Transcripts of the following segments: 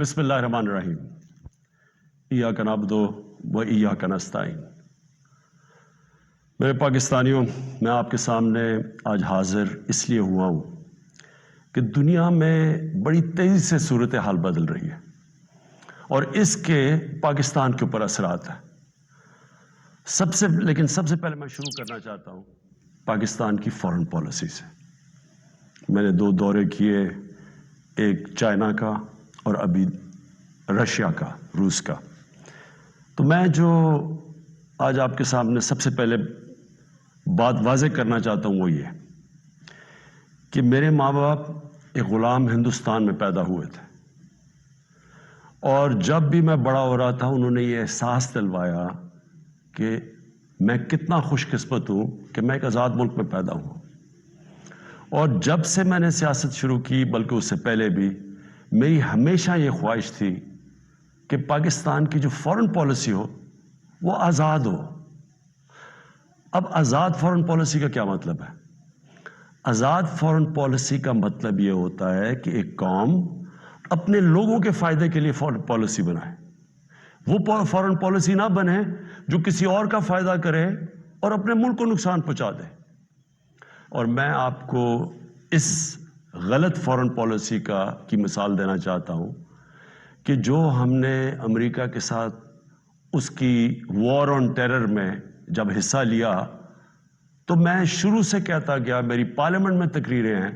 بسم اللہ الرحمن الرحیم ایاک نعبد و ایاک نستعین۔ میرے پاکستانیوں، میں آپ کے سامنے آج حاضر اس لیے ہوا ہوں کہ دنیا میں بڑی تیزی سے صورتحال بدل رہی ہے اور اس کے پاکستان کے اوپر اثرات ہیں۔ سب سے پہلے میں شروع کرنا چاہتا ہوں پاکستان کی فارن پالیسی سے۔ میں نے 2 دورے کیے، ایک چائنا کا اور ابھی رشیا کا، روس کا۔ تو میں جو آج آپ کے سامنے سب سے پہلے بات واضح کرنا چاہتا ہوں وہ یہ کہ میرے ماں باپ ایک غلام ہندوستان میں پیدا ہوئے تھے، اور جب بھی میں بڑا ہو رہا تھا انہوں نے یہ احساس دلوایا کہ میں کتنا خوش قسمت ہوں کہ میں ایک آزاد ملک میں پیدا ہوں۔ اور جب سے میں نے سیاست شروع کی، بلکہ اس سے پہلے بھی، میری ہمیشہ یہ خواہش تھی کہ پاکستان کی جو فارن پالیسی ہو وہ آزاد ہو۔ اب آزاد فارن پالیسی کا کیا مطلب ہے؟ آزاد فارن پالیسی کا مطلب یہ ہوتا ہے کہ ایک قوم اپنے لوگوں کے فائدے کے لیے فارن پالیسی بنائے، وہ فارن پالیسی نہ بنے جو کسی اور کا فائدہ کرے اور اپنے ملک کو نقصان پہنچا دے۔ اور میں آپ کو اس غلط فارن پالیسی کی مثال دینا چاہتا ہوں کہ جو ہم نے امریکہ کے ساتھ اس کی وار آن ٹیرر میں جب حصہ لیا، تو میں شروع سے کہتا گیا، میری پارلیمنٹ میں تقریریں ہیں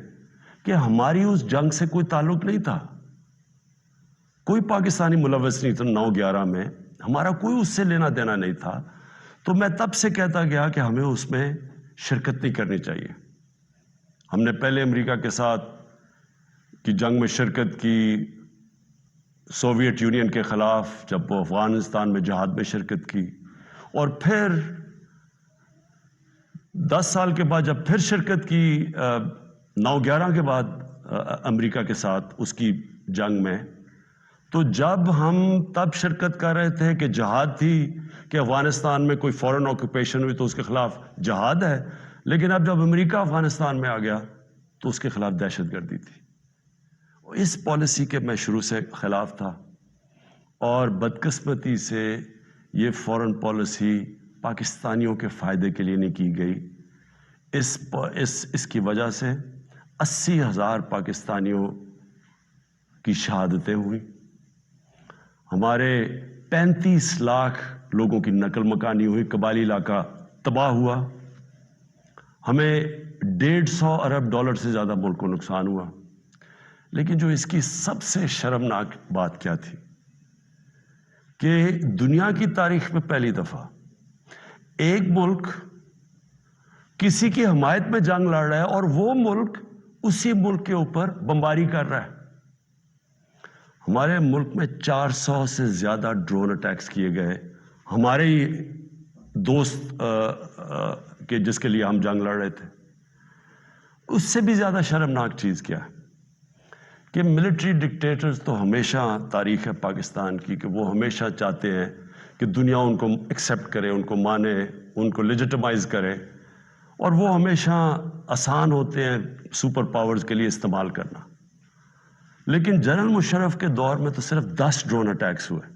کہ ہماری اس جنگ سے کوئی تعلق نہیں تھا، کوئی پاکستانی ملوث نہیں تھا۔ 9/11 میں ہمارا کوئی اس سے لینا دینا نہیں تھا۔ تو میں تب سے کہتا گیا کہ ہمیں اس میں شرکت نہیں کرنی چاہیے۔ ہم نے پہلے امریکہ کے ساتھ کی جنگ میں شرکت کی، سوویت یونین کے خلاف، جب وہ افغانستان میں جہاد میں شرکت کی، اور پھر 10 سال کے بعد جب پھر شرکت کی 9/11 کے بعد امریکہ کے ساتھ اس کی جنگ میں، تو جب ہم تب شرکت کر رہے تھے کہ جہاد تھی کہ افغانستان میں کوئی فورن آکوپیشن ہوئی تو اس کے خلاف جہاد ہے، لیکن اب جب امریکہ افغانستان میں آ گیا تو اس کے خلاف دہشت گردی تھی۔ اس پالیسی کے میں شروع سے خلاف تھا، اور بدقسمتی سے یہ فارن پالیسی پاکستانیوں کے فائدے کے لیے نہیں کی گئی۔ اس کی وجہ سے 80,000 پاکستانیوں کی شہادتیں ہوئیں، ہمارے 35 لاکھ لوگوں کی نقل مکانی ہوئی، قبائلی علاقہ تباہ ہوا، ہمیں $150 ارب سے زیادہ ملک کو نقصان ہوا۔ لیکن جو اس کی سب سے شرمناک بات کیا تھی کہ دنیا کی تاریخ میں پہلی دفعہ ایک ملک کسی کی حمایت میں جنگ لڑ رہا ہے اور وہ ملک اسی ملک کے اوپر بمباری کر رہا ہے۔ ہمارے ملک میں 400 سے زیادہ ڈرون اٹیکس کیے گئے، ہمارے ہی دوست کہ جس کے لیے ہم جنگ لڑ رہے تھے۔ اس سے بھی زیادہ شرمناک چیز کیا ہے کہ ملٹری ڈکٹیٹرز تو ہمیشہ تاریخ ہے پاکستان کی کہ وہ ہمیشہ چاہتے ہیں کہ دنیا ان کو ایکسیپٹ کرے، ان کو مانے، ان کو لیجٹمائز کرے، اور وہ ہمیشہ آسان ہوتے ہیں سپر پاورز کے لیے استعمال کرنا۔ لیکن جنرل مشرف کے دور میں تو صرف 10 ڈرون اٹیکس ہوئے،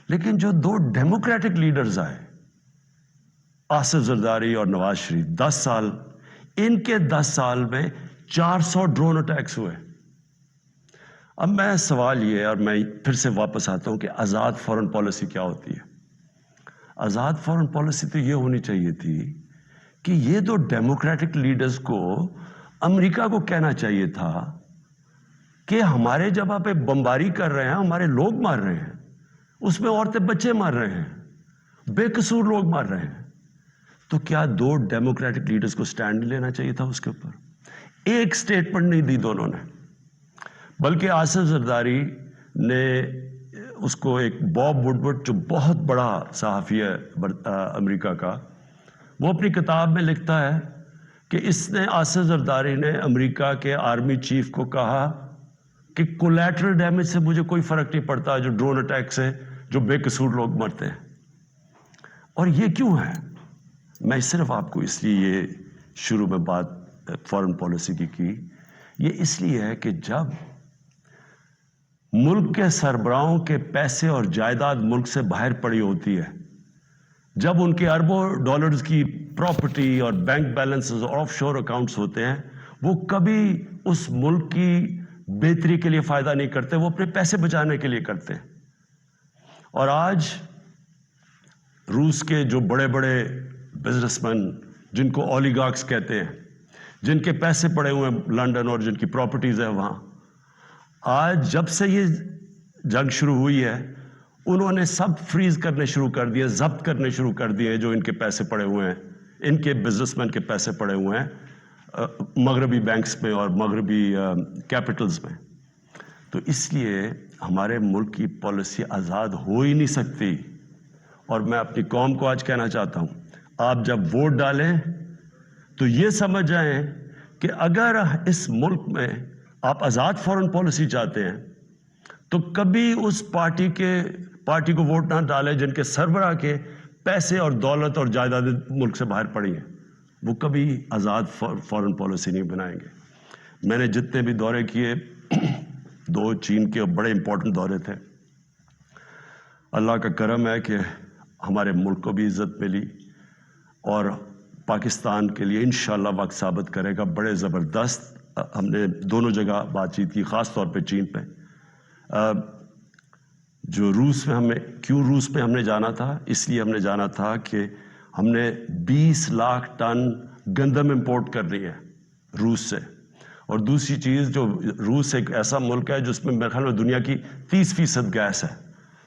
لیکن جو 2 ڈیموکریٹک لیڈرز آئے، آصف زرداری اور نواز شریف، 10 سال، ان کے 10 سال میں 400 ڈرون اٹیکس ہوئے۔ اب میں سوال یہ، اور میں پھر سے واپس آتا ہوں کہ آزاد فارن پالیسی کیا ہوتی ہے؟ آزاد فارن پالیسی تو یہ ہونی چاہیے تھی کہ یہ 2 ڈیموکریٹک لیڈرز کو امریکہ کو کہنا چاہیے تھا کہ ہمارے جب آپ بمباری کر رہے ہیں، ہمارے لوگ مار رہے ہیں، اس میں عورتیں بچے مار رہے ہیں، بے قصور لوگ مار رہے ہیں، تو کیا 2 ڈیموکریٹک لیڈرز کو سٹینڈ لینا چاہیے تھا اس کے اوپر؟ ایک سٹیٹمنٹ نہیں دی دونوں نے، بلکہ آصف زرداری نے اس کو، ایک باب وڈورڈ جو بہت بڑا صحافی ہے امریکہ کا، وہ اپنی کتاب میں لکھتا ہے کہ آصف زرداری نے امریکہ کے آرمی چیف کو کہا کہ کولیٹرل ڈیمیج سے مجھے کوئی فرق نہیں پڑتا، جو ڈرون اٹیک سے جو بے قصور لوگ مرتے ہیں۔ اور یہ کیوں ہے؟ میں صرف آپ کو اس لیے یہ شروع میں بات فارن پالیسی کی، یہ اس لیے ہے کہ جب ملک کے سربراہوں کے پیسے اور جائیداد ملک سے باہر پڑی ہوتی ہے، جب ان کے اربوں ڈالرز کی پراپرٹی اور بینک بیلنسز اور آف شور اکاؤنٹس ہوتے ہیں، وہ کبھی اس ملک کی بہتری کے لیے فائدہ نہیں کرتے، وہ اپنے پیسے بچانے کے لیے کرتے ہیں۔ اور آج روس کے جو بڑے بڑے بزنس مین، جن کو اولیگارکس کہتے ہیں، جن کے پیسے پڑے ہوئے ہیں لنڈن اور جن کی پراپرٹیز ہیں وہاں، آج جب سے یہ جنگ شروع ہوئی ہے انہوں نے سب فریز کرنے شروع کر دیے، ضبط کرنے شروع کر دیے جو ان کے پیسے پڑے ہوئے ہیں، ان کے بزنس مین کے پیسے پڑے ہوئے ہیں مغربی بینکس میں اور مغربی کیپٹلز میں۔ تو اس لیے ہمارے ملک کی پالیسی آزاد ہو ہی نہیں سکتی۔ اور میں اپنی قوم کو آج کہنا چاہتا ہوں، آپ جب ووٹ ڈالیں تو یہ سمجھ جائیں کہ اگر اس ملک میں آپ آزاد فارن پالیسی چاہتے ہیں تو کبھی اس پارٹی کو ووٹ نہ ڈالیں جن کے سربراہ کے پیسے اور دولت اور جائیداد ملک سے باہر پڑی ہیں، وہ کبھی آزاد فارن پالیسی نہیں بنائیں گے۔ میں نے جتنے بھی دورے کیے، 2 چین کے بڑے امپورٹنٹ دورے تھے، اللہ کا کرم ہے کہ ہمارے ملک کو بھی عزت ملی اور پاکستان کے لیے انشاءاللہ وقت ثابت کرے گا۔ بڑے زبردست ہم نے دونوں جگہ بات چیت کی، خاص طور پہ چین پہ۔ جو روس میں ہم نے جانا تھا، اس لیے ہم نے جانا تھا کہ ہم نے 20 لاکھ ٹن گندم امپورٹ کرنی ہے روس سے۔ اور دوسری چیز، جو روس ایک ایسا ملک ہے جس میں میرے خیال میں دنیا کی 30% گیس ہے،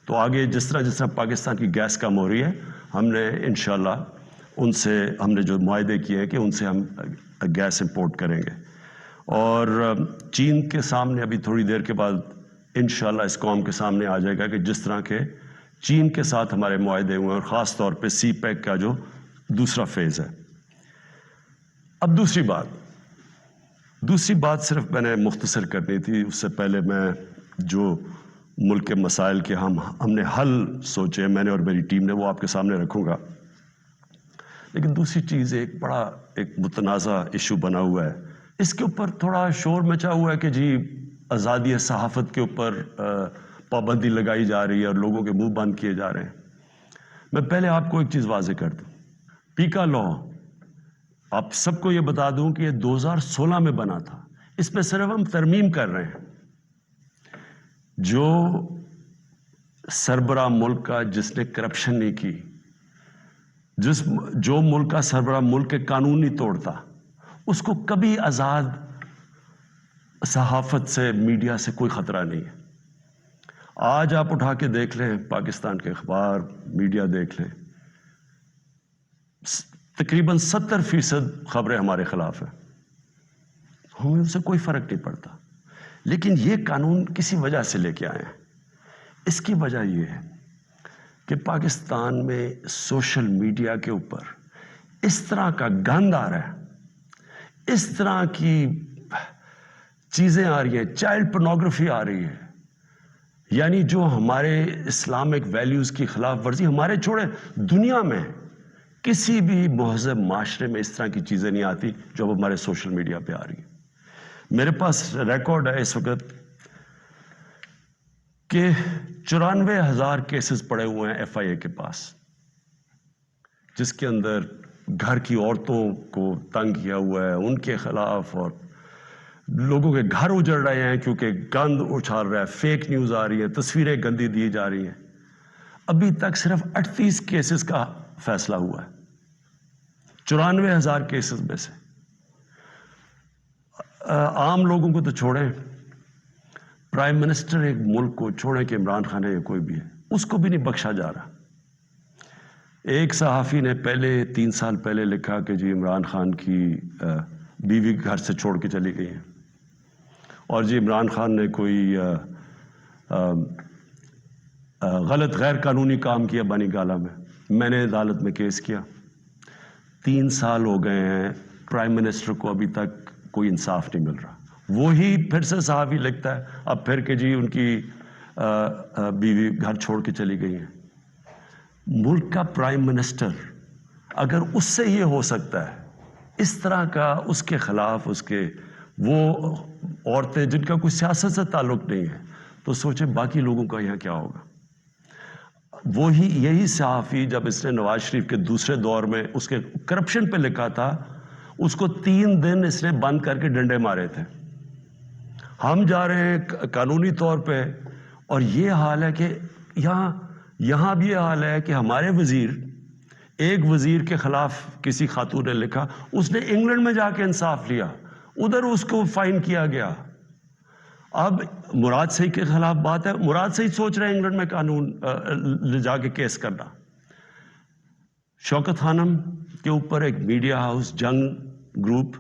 تو آگے جس طرح پاکستان کی گیس کم ہو رہی ہے، ہم نے انشاءاللہ ان سے ہم نے جو معاہدے کیے ہیں کہ ان سے ہم گیس امپورٹ کریں گے۔ اور چین کے سامنے ابھی تھوڑی دیر کے بعد انشاءاللہ اس قوم کے سامنے آ جائے گا کہ جس طرح کے چین کے ساتھ ہمارے معاہدے ہوئے ہیں، اور خاص طور پہ سی پیک کا جو دوسرا فیز ہے۔ اب دوسری بات صرف میں نے مختصر کرنی تھی، اس سے پہلے میں جو ملک کے مسائل کے ہم نے حل سوچے، میں نے اور میری ٹیم نے، وہ آپ کے سامنے رکھوں گا۔ لیکن دوسری چیز ایک متنازع ایشو بنا ہوا ہے، اس کے اوپر تھوڑا شور مچا ہوا ہے کہ جی آزادی صحافت کے اوپر پابندی لگائی جا رہی ہے اور لوگوں کے منہ بند کیے جا رہے ہیں۔ میں پہلے آپ کو ایک چیز واضح کر دوں، پیکا لا، آپ سب کو یہ بتا دوں کہ یہ 2016 میں بنا تھا، اس میں صرف ہم ترمیم کر رہے ہیں۔ جو سربراہ ملک کا جس نے کرپشن نہیں کی، جو ملک کا سربراہ ملک کے قانون نہیں توڑتا، اس کو کبھی آزاد صحافت سے، میڈیا سے کوئی خطرہ نہیں ہے۔ آج آپ اٹھا کے دیکھ لیں پاکستان کے اخبار، میڈیا دیکھ لیں، تقریباً 70% خبریں ہمارے خلاف ہیں، ہمیں ان سے کوئی فرق نہیں پڑتا۔ لیکن یہ قانون کسی وجہ سے لے کے آئے ہیں، اس کی وجہ یہ ہے کہ پاکستان میں سوشل میڈیا کے اوپر اس طرح کا گند آ رہا ہے، اس طرح کی چیزیں آ رہی ہیں، چائلڈ پورنوگرافی آ رہی ہے، یعنی جو ہمارے اسلامک ویلیوز کی خلاف ورزی، ہمارے چھوڑے دنیا میں کسی بھی مہذب معاشرے میں اس طرح کی چیزیں نہیں آتی جو اب ہمارے سوشل میڈیا پہ آ رہی ہیں۔ میرے پاس ریکارڈ ہے اس وقت کہ 94,000 کیسز پڑے ہوئے ہیں FIA کے پاس، جس کے اندر گھر کی عورتوں کو تنگ کیا ہوا ہے، ان کے خلاف، اور لوگوں کے گھر اجڑ رہے ہیں کیونکہ گند اچھال رہا ہے، فیک نیوز آ رہی ہے، تصویریں گندی دی جا رہی ہیں۔ ابھی تک صرف 38 کیسز کا فیصلہ ہوا ہے 94,000 کیسز میں سے۔ عام لوگوں کو تو چھوڑیں، پرائم منسٹر ایک ملک کو چھوڑیں کہ عمران خان ہے یا کوئی بھی ہے، اس کو بھی نہیں بخشا جا رہا۔ ایک صحافی نے 3 سال پہلے لکھا کہ جی عمران خان کی بیوی گھر سے چھوڑ کے چلی گئی ہیں، اور جی عمران خان نے کوئی غلط غیر قانونی کام کیا بنی گالہ میں نے عدالت میں کیس کیا۔ 3 سال ہو گئے ہیں، پرائم منسٹر کو ابھی تک کوئی انصاف نہیں مل رہا۔ وہی پھر سے صحافی لکھتا ہے اب پھر کہ جی ان کی بیوی گھر چھوڑ کے چلی گئی ہیں۔ ملک کا پرائم منسٹر اگر اس سے یہ ہو سکتا ہے، اس طرح کا اس کے خلاف وہ عورتیں جن کا کوئی سیاست سے تعلق نہیں ہے، تو سوچیں باقی لوگوں کا یہاں کیا ہوگا. یہی صحافی جب اس نے نواز شریف کے دوسرے دور میں اس کے کرپشن پہ لکھا تھا, اس کو 3 دن اس نے بند کر کے ڈنڈے مارے تھے. ہم جا رہے ہیں قانونی طور پہ, اور یہ حال ہے کہ یہاں بھی یہ حال ہے کہ ہمارے ایک وزیر کے خلاف کسی خاتون نے لکھا, اس نے انگلینڈ میں جا کے انصاف لیا, ادھر اس کو فائن کیا گیا. اب مراد سعید کے خلاف بات ہے, مراد سعید سوچ رہے ہیں انگلینڈ میں قانون لے جا کے کیس کرنا. شوکت خانم کے اوپر ایک میڈیا ہاؤس جنگ گروپ,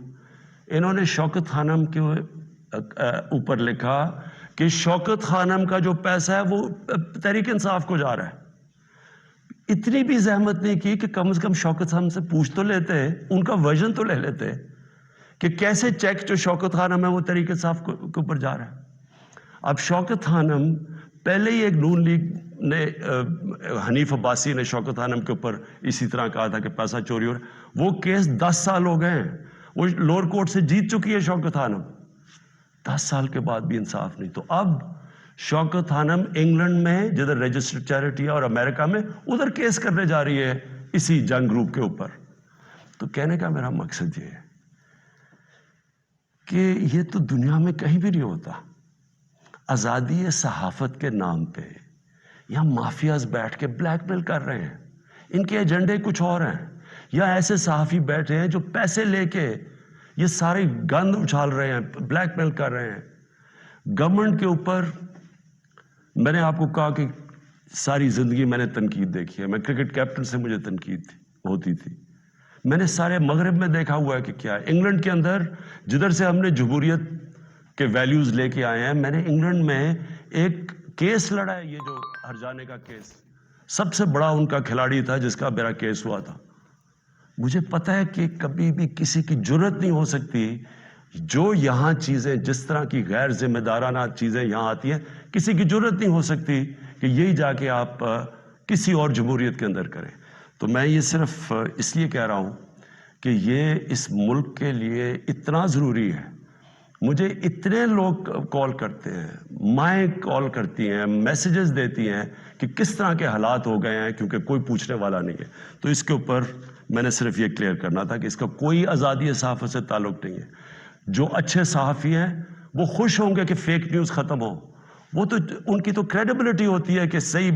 انہوں نے شوکت خانم کے اوپر لکھا کہ شوکت خانم کا جو پیسہ ہے وہ تحریک انصاف کو جا رہا ہے. اتنی بھی زحمت نہیں کی کہ کم از کم شوکت خانم سے پوچھ تو لیتے, ان کا ورژن تو لے لیتے کہ کیسے چیک جو شوکت خانم ہے وہ تحریک انصاف کے اوپر جا رہا ہے. اب شوکت خانم پہلے ہی ایک نون لیگ نے, حنیف عباسی نے شوکت خانم کے اوپر اسی طرح کہا تھا کہ پیسہ چوری ہو رہا ہے. وہ کیس 10 سال ہو گئے ہیں, وہ لوور کورٹ سے جیت چکی ہے شوکت خانم, 10 سال کے بعد بھی انصاف نہیں. تو اب شوکت خانم انگلینڈ میں جدھر رجسٹرڈ چیریٹی ہے اور امریکہ میں ادھر کیس کرنے جا رہی ہے اسی جنگ گروپ کے اوپر. تو کہنے کا میرا مقصد یہ ہے کہ یہ تو دنیا میں کہیں بھی نہیں ہوتا. آزادی صحافت کے نام پہ یا مافیاز بیٹھ کے بلیک میل کر رہے ہیں, ان کے ایجنڈے کچھ اور ہیں, یا ایسے صحافی بیٹھے ہیں جو پیسے لے کے یہ سارے گند اچھال رہے ہیں, بلیک میل کر رہے ہیں گورنمنٹ کے اوپر. میں نے آپ کو کہا کہ ساری زندگی میں نے تنقید دیکھی ہے, میں کرکٹ کیپٹن سے مجھے تنقید ہوتی تھی, میں نے سارے مغرب میں دیکھا ہوا ہے کہ کیا ہے. انگلینڈ کے اندر جدھر سے ہم نے جمہوریت کے ویلیوز لے کے آئے ہیں, میں نے انگلینڈ میں ایک کیس لڑا ہے, یہ جو ہرجانے کا کیس, سب سے بڑا ان کا کھلاڑی تھا جس کا میرا کیس ہوا تھا. مجھے پتا ہے کہ کبھی بھی کسی کی جرت نہیں ہو سکتی, جو یہاں چیزیں جس طرح کی غیر ذمہ دارانہ چیزیں یہاں آتی ہیں, کسی کی جرت نہیں ہو سکتی کہ یہی جا کے آپ کسی اور جمہوریت کے اندر کریں. تو میں یہ صرف اس لیے کہہ رہا ہوں کہ یہ اس ملک کے لیے اتنا ضروری ہے. مجھے اتنے لوگ کال کرتے ہیں, مائیں کال کرتی ہیں, میسیجز دیتی ہیں کہ کس طرح کے حالات ہو گئے ہیں, کیونکہ کوئی پوچھنے والا نہیں ہے. تو اس کے اوپر میں نے صرف یہ کلیئر کرنا تھا کہ اس کا کوئی آزادی صحافت سے تعلق نہیں ہے. جو اچھے صحافی ہیں وہ خوش ہوں گے کہ فیک نیوز ختم ہو, وہ تو ان کی تو کریڈیبلٹی ہوتی ہے کہ صحیح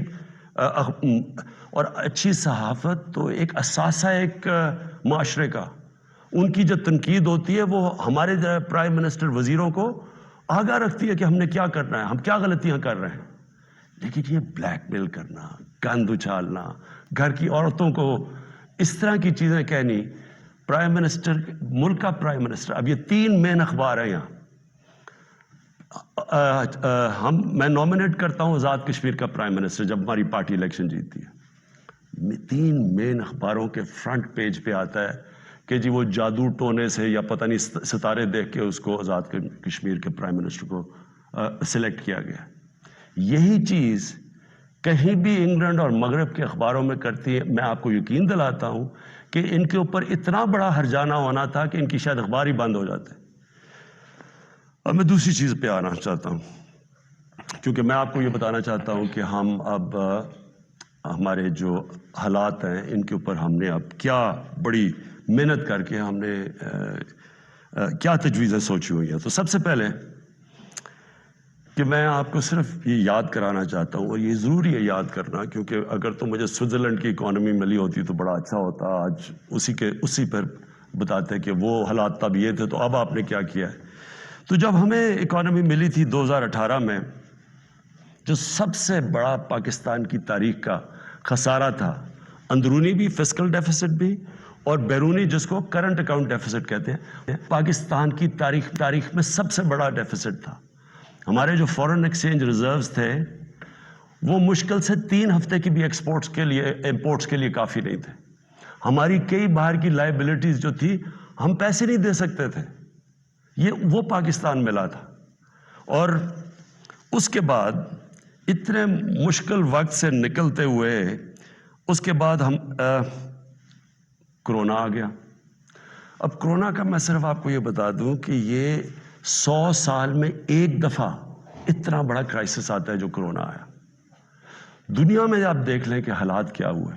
اور اچھی صحافت تو ایک اثاثہ ایک معاشرے کا. ان کی جو تنقید ہوتی ہے وہ ہمارے پرائم منسٹر وزیروں کو آگاہ رکھتی ہے کہ ہم نے کیا کرنا ہے, ہم کیا غلطیاں کر رہے ہیں. لیکن یہ بلیک میل کرنا, گند اچھالنا, گھر کی عورتوں کو اس طرح کی چیزیں کہنی, پرائم منسٹر, ملک کا پرائم منسٹر, اب یہ 3 مین اخبار ہیں یہاں. میں نومینیٹ کرتا ہوں آزاد کشمیر کا پرائم منسٹر جب ہماری پارٹی الیکشن جیتتی ہے. 3 مین اخباروں کے فرنٹ پیج پہ آتا ہے کہ جی وہ جادو ٹونے سے یا پتہ نہیں ستارے دیکھ کے اس کو آزاد کشمیر کے پرائم منسٹر کو سلیکٹ کیا گیا. یہی چیز کہیں بھی انگلینڈ اور مغرب کے اخباروں میں کرتی ہے. میں آپ کو یقین دلاتا ہوں کہ ان کے اوپر اتنا بڑا ہرجانہ ہونا تھا کہ ان کی شاید اخبار ہی بند ہو جاتے. اب میں دوسری چیز پہ آنا چاہتا ہوں, کیونکہ میں آپ کو یہ بتانا چاہتا ہوں کہ ہم اب ہمارے جو حالات ہیں ان کے اوپر ہم نے اب کیا بڑی محنت کر کے ہم نے کیا تجویزیں سوچی ہوئی ہیں. تو سب سے پہلے کہ میں آپ کو صرف یہ یاد کرانا چاہتا ہوں, اور یہ ضروری ہے یاد کرنا, کیونکہ اگر تو مجھے سوئٹزرلینڈ کی اکانومی ملی ہوتی تو بڑا اچھا ہوتا. آج اسی پر بتاتے کہ وہ حالات تب یہ تھے تو اب آپ نے کیا کیا ہے. تو جب ہمیں اکانومی ملی تھی 2018 میں, جو سب سے بڑا پاکستان کی تاریخ کا خسارہ تھا, اندرونی بھی فسکل ڈیفیسٹ بھی اور بیرونی جس کو کرنٹ اکاؤنٹ ڈیفیسٹ کہتے ہیں, پاکستان کی تاریخ میں سب سے بڑا ڈیفیسٹ تھا. ہمارے جو فورن ایکسچینج ریزروز تھے وہ مشکل سے 3 ہفتے کی بھی امپورٹس کے لیے کافی نہیں تھے. ہماری کئی باہر کی لائبلٹیز جو تھی ہم پیسے نہیں دے سکتے تھے. وہ پاکستان ملا تھا. اور اس کے بعد اتنے مشکل وقت سے نکلتے ہوئے اس کے بعد ہم کرونا آ گیا. اب کرونا کا میں صرف آپ کو یہ بتا دوں کہ یہ 100 سال میں ایک دفعہ اتنا بڑا کرائسس آتا ہے جو کرونا آیا. دنیا میں آپ دیکھ لیں کہ حالات کیا ہوئے.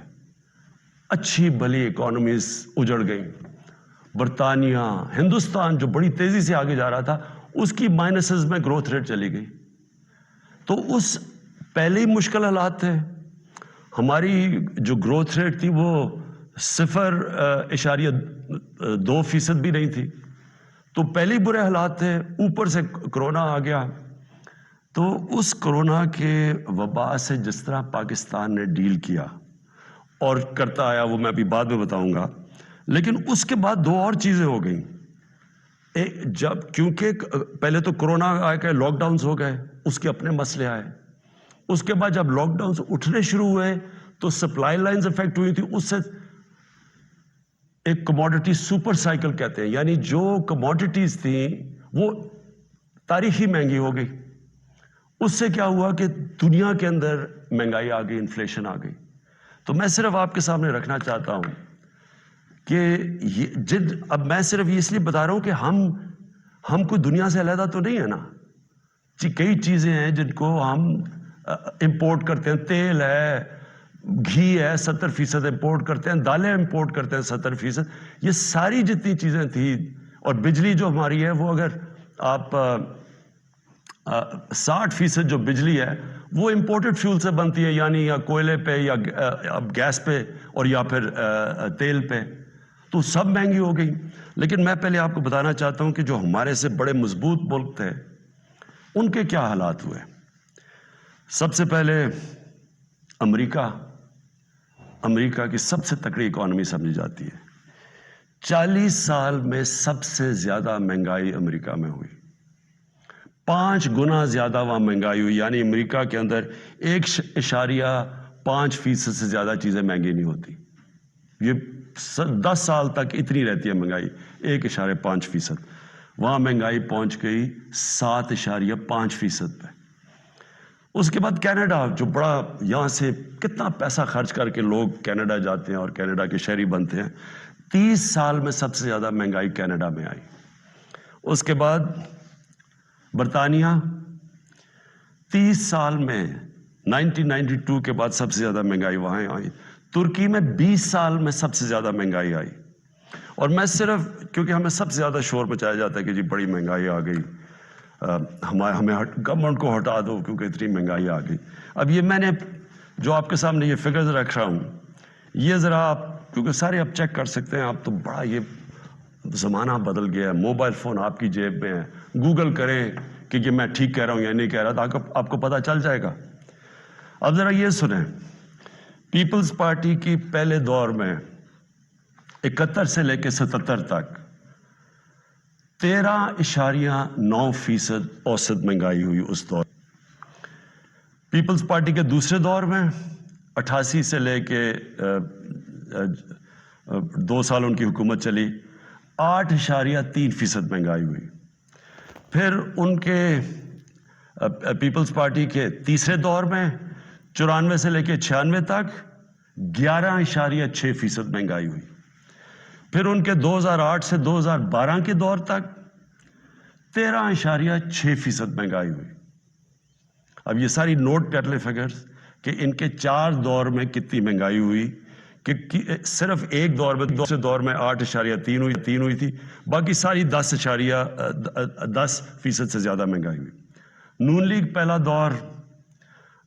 اچھی بھلی اکانومیز اجڑ گئیں. برطانیہ، ہندوستان جو بڑی تیزی سے آگے جا رہا تھا اس کی مائنسز میں گروتھ ریٹ چلی گئی. تو اس پہلے ہی مشکل حالات تھے. ہماری جو گروتھ ریٹ تھی وہ 0.2% بھی نہیں تھی. تو پہلے ہی برے حالات تھے، اوپر سے کرونا آ گیا. تو اس کرونا کے وبا سے جس طرح پاکستان نے ڈیل کیا اور کرتا آیا وہ میں ابھی بعد میں بتاؤں گا. لیکن اس کے بعد دو اور چیزیں ہو گئیں. جب کیونکہ پہلے تو کرونا آ کے لاک ڈاؤنز ہو گئے، اس کے اپنے مسئلے آئے. اس کے بعد جب لاک ڈاؤنز اٹھنے شروع ہوئے تو سپلائی لائنز افیکٹ ہوئی تھی. اس سے ایک کموڈٹی سپر سائیکل کہتے ہیں، یعنی جو کموڈٹیز تھیں وہ تاریخی مہنگی ہو گئی. اس سے کیا ہوا کہ دنیا کے اندر مہنگائی آ گئی، انفلیشن آ گئی. تو میں صرف آپ کے سامنے رکھنا چاہتا ہوں کہ اب میں صرف یہ اس لیے بتا رہا ہوں کہ ہم کوئی دنیا سے علیحدہ تو نہیں ہے نا. کئی چیزیں ہیں جن کو ہم امپورٹ کرتے ہیں. تیل ہے، گھی ہے، 70% امپورٹ کرتے ہیں. دالیں امپورٹ کرتے ہیں 70%. یہ ساری جتنی چیزیں تھیں، اور بجلی جو ہماری ہے وہ اگر آپ 60% جو بجلی ہے وہ امپورٹڈ فیول سے بنتی ہے، یعنی یا کوئلے پہ یا گیس پہ اور یا پھر تیل پہ. تو سب مہنگی ہو گئی. لیکن میں پہلے آپ کو بتانا چاہتا ہوں کہ جو ہمارے سے بڑے مضبوط ملک تھے ان کے کیا حالات ہوئے. سب سے پہلے امریکہ کی سب سے تکڑی اکانومی سمجھی جاتی ہے. 40 سال میں سب سے زیادہ مہنگائی امریکہ میں ہوئی. 5 گنا زیادہ وہاں مہنگائی ہوئی. یعنی امریکہ کے اندر 1.5% سے زیادہ چیزیں مہنگی نہیں ہوتی. یہ 10 سال تک اتنی رہتی ہے مہنگائی، 1.5%. وہاں مہنگائی پہنچ گئی 7.5% پہ. اس کے بعد کینیڈا، جو بڑا یہاں سے کتنا پیسہ خرچ کر کے لوگ کینیڈا جاتے ہیں اور کینیڈا کے شہری بنتے ہیں. 30 سال میں سب سے زیادہ مہنگائی کینیڈا میں آئی. اس کے بعد برطانیہ، 30 سال میں 1992 کے بعد سب سے زیادہ مہنگائی وہاں آئی. ترکی میں 20 سال میں سب سے زیادہ مہنگائی آئی. اور میں صرف کیونکہ ہمیں سب سے زیادہ شور مچایا جاتا ہے کہ جی بڑی مہنگائی آ گئی، ہمیں گورنمنٹ کو ہٹا دو کیونکہ اتنی مہنگائی آ گئی. اب یہ میں نے جو آپ کے سامنے یہ فگرز رکھ رہا ہوں، یہ ذرا آپ کیونکہ سارے آپ چیک کر سکتے ہیں. آپ تو بڑا یہ زمانہ بدل گیا ہے، موبائل فون آپ کی جیب میں ہے. گوگل کریں کہ یہ میں ٹھیک کہہ رہا ہوں یا نہیں کہہ رہا، تو آپ کو پتہ چل جائے گا. اب ذرا یہ سنیں، پیپلز پارٹی کی پہلے دور میں 71 سے لے کے 77 تک 13.9% اوسط مہنگائی ہوئی اس دور. پیپلز پارٹی کے دوسرے دور میں 88 سے لے کے 2 سال ان کی حکومت چلی، 8.3% مہنگائی ہوئی. پھر ان کے پیپلز پارٹی کے تیسرے دور میں 94 سے لے کے 96 تک 11.6% مہنگائی ہوئی. پھر ان کے 2008 سے 2012 کے دور تک 13.6% مہنگائی ہوئی. اب یہ ساری نوٹ کر لیں فگرز کہ ان کے 4 دور میں کتنی مہنگائی ہوئی. کہ صرف ایک دور میں، دوسرے دور میں 8.3 ہوئی تھی، باقی ساری 10% سے زیادہ مہنگائی ہوئی. نون لیگ پہلا دور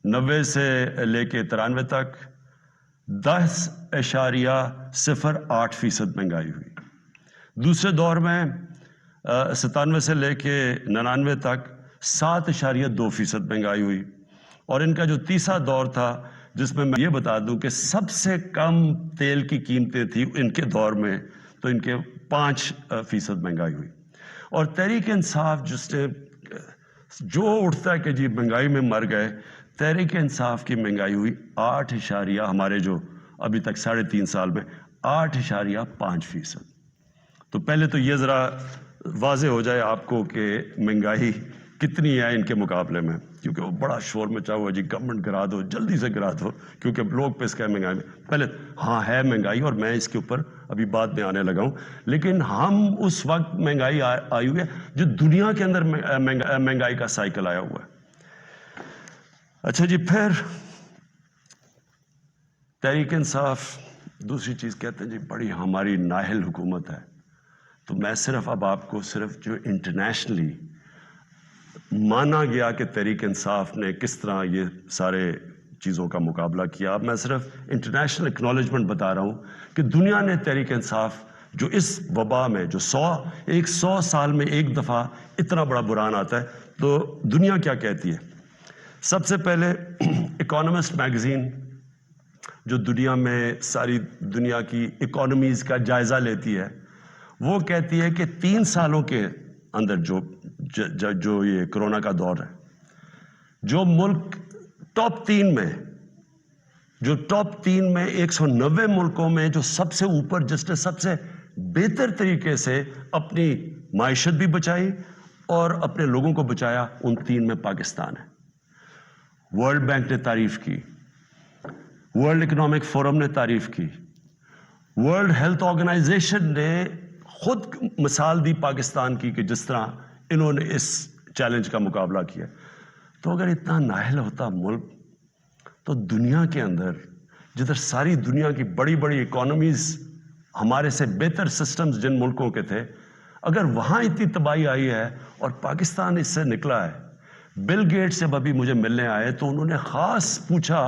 90 سے لے کے 93 تک 10.08% مہنگائی ہوئی. دوسرے دور میں 97 سے لے کے 99 تک 7.2% مہنگائی ہوئی. اور ان کا جو تیسرا دور تھا جس میں یہ بتا دوں کہ سب سے کم تیل کی قیمتیں تھیں ان کے دور میں، تو ان کے 5% مہنگائی ہوئی. اور تحریک انصاف جس نے جو اٹھتا ہے کہ جی مہنگائی میں مر گئے، تحریک انصاف کی مہنگائی ہوئی 8 ہمارے جو ابھی تک 3.5 سال میں 8.5%. تو پہلے تو یہ ذرا واضح ہو جائے آپ کو کہ مہنگائی کتنی ہے ان کے مقابلے میں، کیونکہ وہ بڑا شور مچا ہوا جی گورنمنٹ گرا دو، جلدی سے گرا دو، کیونکہ لوگ پہ اس کا مہنگائی میں پہلے ہاں ہے مہنگائی، اور میں اس کے اوپر ابھی بعد میں آنے لگا ہوں. لیکن ہم اس وقت مہنگائی آئی ہوئی ہے جو دنیا کے اندر مہنگائی کا سائیکل آیا ہوا ہے. اچھا جی، پھر تحریک انصاف دوسری چیز کہتے ہیں جی بڑی ہماری نااہل حکومت ہے. تو میں صرف اب آپ کو صرف جو انٹرنیشنلی مانا گیا کہ تحریک انصاف نے کس طرح یہ سارے چیزوں کا مقابلہ کیا، اب میں صرف انٹرنیشنل اکنالجمنٹ بتا رہا ہوں کہ دنیا نے تحریک انصاف جو اس وبا میں جو 100 سال میں ایک دفعہ اتنا بڑا بحران آتا ہے، تو دنیا کیا کہتی ہے. سب سے پہلے اکانومسٹ میگزین جو دنیا میں ساری دنیا کی اکانومیز کا جائزہ لیتی ہے، وہ کہتی ہے کہ 3 سالوں کے اندر جو یہ کرونا کا دور ہے، جو ملک ٹاپ 3 میں 190 ملکوں میں جو سب سے اوپر، جس نے سب سے بہتر طریقے سے اپنی معیشت بھی بچائی اور اپنے لوگوں کو بچایا، ان 3 میں پاکستان ہے. ورلڈ بینک نے تعریف کی، ورلڈ اکنامک فورم نے تعریف کی، ورلڈ ہیلتھ آرگنائزیشن نے خود مثال دی پاکستان کی کہ جس طرح انہوں نے اس چیلنج کا مقابلہ کیا. تو اگر اتنا نااہل ہوتا ملک، تو دنیا کے اندر جدھر ساری دنیا کی بڑی بڑی اکانومیز ہمارے سے بہتر سسٹمز جن ملکوں کے تھے، اگر وہاں اتنی تباہی آئی ہے اور پاکستان اس سے نکلا ہے. بل گیٹس جب ابھی مجھے ملنے آئے تو انہوں نے خاص پوچھا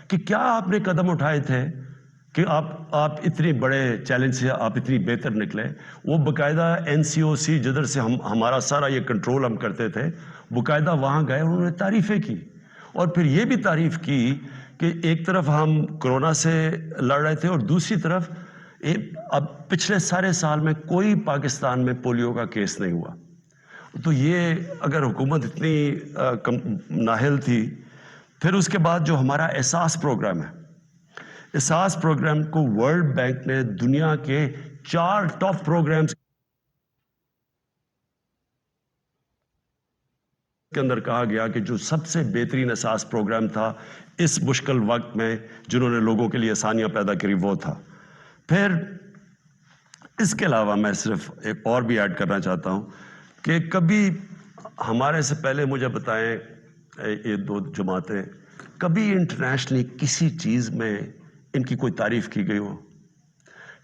کہ کیا آپ نے قدم اٹھائے تھے کہ آپ اتنے بڑے چیلنج سے آپ اتنی بہتر نکلے. وہ باقاعدہ NCOC جدھر سے ہمارا سارا یہ کنٹرول ہم کرتے تھے، باقاعدہ وہاں گئے، انہوں نے تعریفیں کی اور پھر یہ بھی تعریف کی کہ ایک طرف ہم کرونا سے لڑ رہے تھے اور دوسری طرف اب پچھلے سارے سال میں کوئی پاکستان میں پولیو کا کیس نہیں ہوا. تو یہ اگر حکومت اتنی نااہل تھی. پھر اس کے بعد جو ہمارا احساس پروگرام ہے، احساس پروگرام کو ورلڈ بینک نے دنیا کے 4 ٹاپ پروگرامز کے اندر کہا گیا کہ جو سب سے بہترین احساس پروگرام تھا اس مشکل وقت میں، جنہوں نے لوگوں کے لیے آسانیاں پیدا کری، وہ تھا. پھر اس کے علاوہ میں صرف ایک اور بھی ایڈ کرنا چاہتا ہوں کہ کبھی ہمارے سے پہلے مجھے بتائیں یہ 2 جماعتیں، کبھی انٹرنیشنلی کسی چیز میں ان کی کوئی تعریف کی گئی ہو.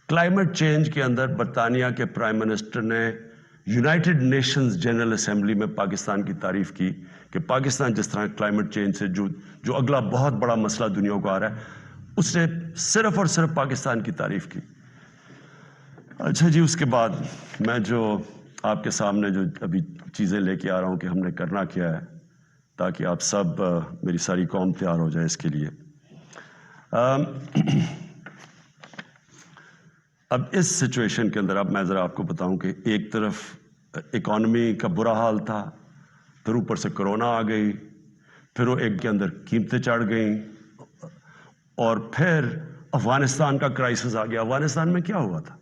کلائمیٹ چینج کے اندر برطانیہ کے پرائم منسٹر نے یونائٹڈ نیشنز جنرل اسمبلی میں پاکستان کی تعریف کی کہ پاکستان جس طرح کلائمیٹ چینج سے جو اگلا بہت بڑا مسئلہ دنیا کو آ رہا ہے، اس نے صرف اور صرف پاکستان کی تعریف کی. اچھا جی، اس کے بعد میں جو آپ کے سامنے جو ابھی چیزیں لے کے آ رہا ہوں کہ ہم نے کرنا کیا ہے تاکہ آپ سب، میری ساری قوم تیار ہو جائے اس کے لیے. اب اس سچویشن کے اندر اب میں ذرا آپ کو بتاؤں کہ ایک طرف اکانومی کا برا حال تھا، پھر اوپر سے کرونا آ گئی، پھر وہ ایک کے اندر قیمتیں چڑھ گئیں، اور پھر افغانستان کا کرائسس آ گیا. افغانستان میں کیا ہوا تھا؟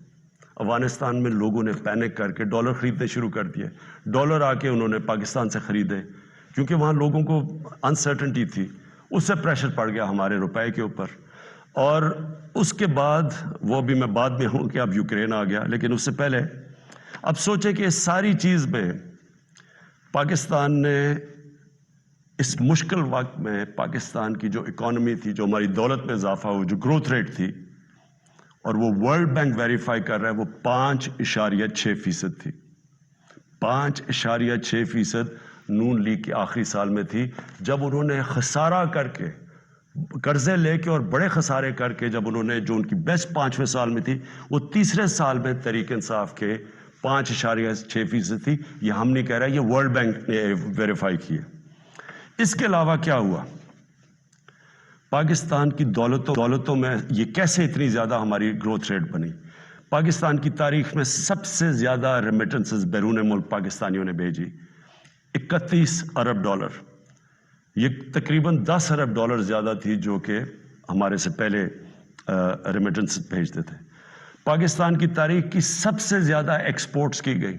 افغانستان میں لوگوں نے پینک کر کے ڈالر خریدنے شروع کر دیے. ڈالر آ کے انہوں نے پاکستان سے خریدے کیونکہ وہاں لوگوں کو انسرٹنٹی تھی. اس سے پریشر پڑ گیا ہمارے روپے کے اوپر. اور اس کے بعد وہ بھی میں بعد میں ہوں کہ اب یوکرین آ گیا، لیکن اس سے پہلے اب سوچیں کہ اس ساری چیز میں پاکستان نے اس مشکل وقت میں پاکستان کی جو اکانومی تھی، جو ہماری دولت میں اضافہ ہو، جو گروتھ ریٹ تھی، اور وہ ورلڈ بینک ویریفائی کر رہا ہے، وہ 5.6% تھی. 5.6% نون لیگ کے آخری سال میں تھی، جب انہوں نے خسارہ کر کے، قرضے لے کے اور بڑے خسارے کر کے، جب انہوں نے جو ان کی بیسٹ 5ویں سال میں تھی، وہ تیسرے سال میں تحریک انصاف کے 5.6% تھی. یہ ہم نہیں کہہ رہے، یہ ورلڈ بینک نے ویریفائی کی ہے. اس کے علاوہ کیا ہوا؟ پاکستان کی دولتوں میں یہ کیسے اتنی زیادہ ہماری گروتھ ریٹ بنی؟ پاکستان کی تاریخ میں سب سے زیادہ ریمیٹنسز بیرون ملک پاکستانیوں نے بھیجی، 31 ارب ڈالر. یہ تقریباً 10 ارب ڈالر زیادہ تھی جو کہ ہمارے سے پہلے ریمیٹنس بھیجتے تھے. پاکستان کی تاریخ کی سب سے زیادہ ایکسپورٹس کی گئی.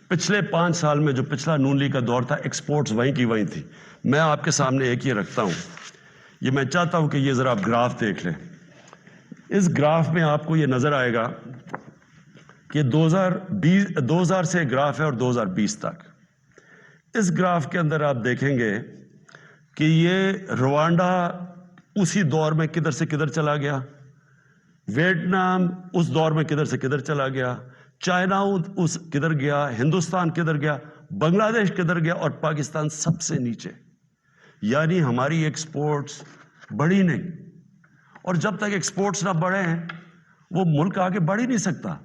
پچھلے 5 سال میں جو پچھلا نون لیگ کا دور تھا، ایکسپورٹس وہیں کی وہیں تھی. میں آپ کے سامنے ایک یہ رکھتا ہوں، یہ میں چاہتا ہوں کہ یہ ذرا آپ گراف دیکھ لیں. اس گراف میں آپ کو یہ نظر آئے گا کہ 2000 سے گراف ہے اور 2020 تک. اس گراف کے اندر آپ دیکھیں گے کہ یہ روانڈا اسی دور میں کدھر سے کدھر چلا گیا، ویتنام اس دور میں کدھر سے کدھر چلا گیا، چائنا اس کدھر گیا، ہندوستان کدھر گیا، بنگلہ دیش کدھر گیا، اور پاکستان سب سے نیچے. یعنی ہماری ایکسپورٹس بڑھی نہیں، اور جب تک ایکسپورٹس نہ بڑھیں وہ ملک آگے بڑھ ہی نہیں سکتا.